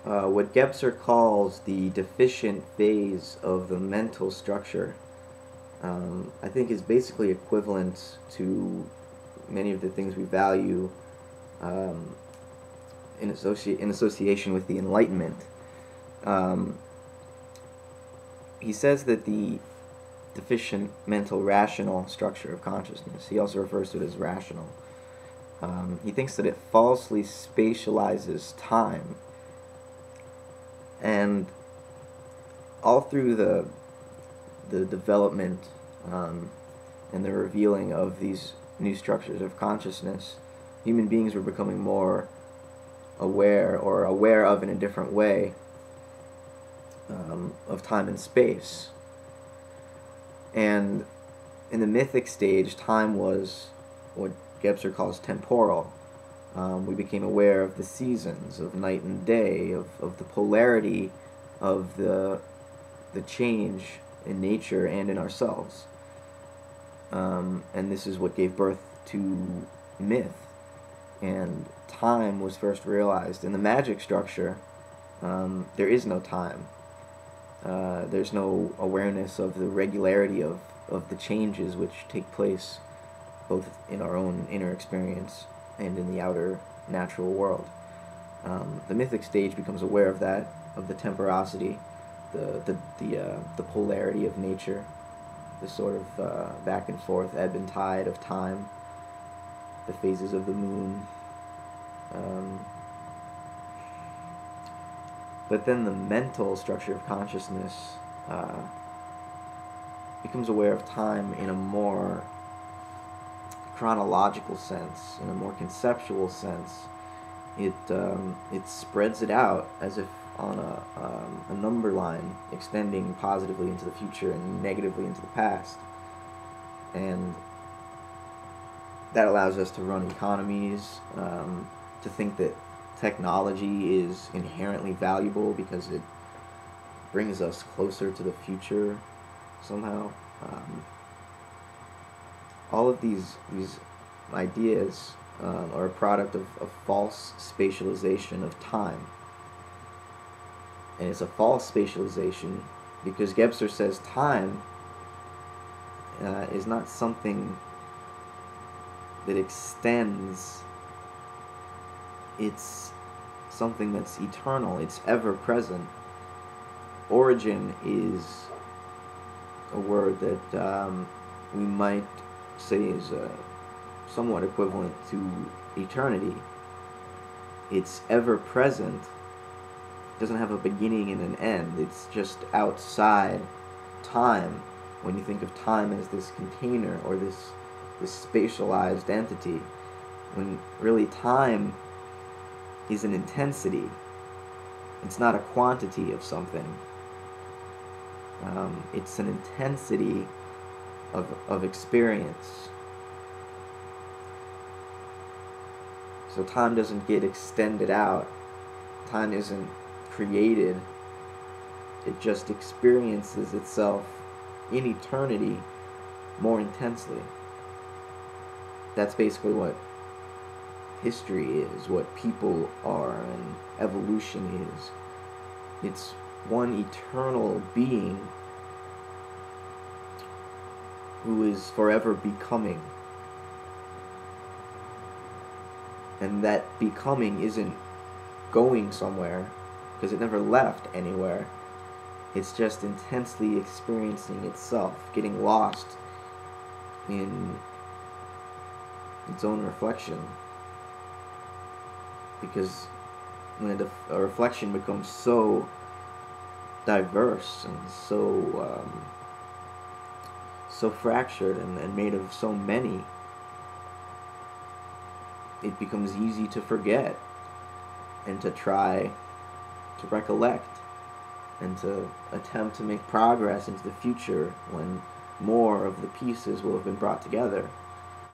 what Gebser calls the deficient phase of the mental structure, I think is basically equivalent to many of the things we value in association with the Enlightenment. He says that the deficient mental rational structure of consciousness, he also refers to it as rational, he thinks that it falsely spatializes time. And all through the development and the revealing of these new structures of consciousness, human beings were becoming more aware, or aware of in a different way, of time and space. And in the mythic stage, time was what Gebser calls temporal. We became aware of the seasons, of night and day, of the polarity of the change in nature and in ourselves. And this is what gave birth to myth. And time was first realized. In the magic structure, there is no time. There's no awareness of the regularity of the changes which take place both in our own inner experience and in the outer natural world. The mythic stage becomes aware of that, of the temporosity, the polarity of nature, the sort of back and forth ebb and tide of time, the phases of the moon. But then the mental structure of consciousness becomes aware of time in a more chronological sense, in a more conceptual sense. It spreads it out as if on a number line, extending positively into the future and negatively into the past. And that allows us to run economies, to think that technology is inherently valuable because it brings us closer to the future somehow. All of these ideas are a product of false spatialization of time. And it's a false spatialization because Gebser says time is not something that extends. It's something that's eternal. It's ever present. Origin is a word that we might say is somewhat equivalent to eternity. It's ever present. It doesn't have a beginning and an end. It's just outside time. When you think of time as this container or this spatialized entity, when really time is an intensity. It's not a quantity of something. It's an intensity of experience. So time doesn't get extended out. Time isn't created. It just experiences itself in eternity more intensely. That's basically what history is, what people are, and evolution is. It's one eternal being who is forever becoming. And that becoming isn't going somewhere, because it never left anywhere. It's just intensely experiencing itself, getting lost in its own reflection. Because when a reflection becomes so diverse and so fractured and made of so many, it becomes easy to forget and to try to recollect and to attempt to make progress into the future when more of the pieces will have been brought together.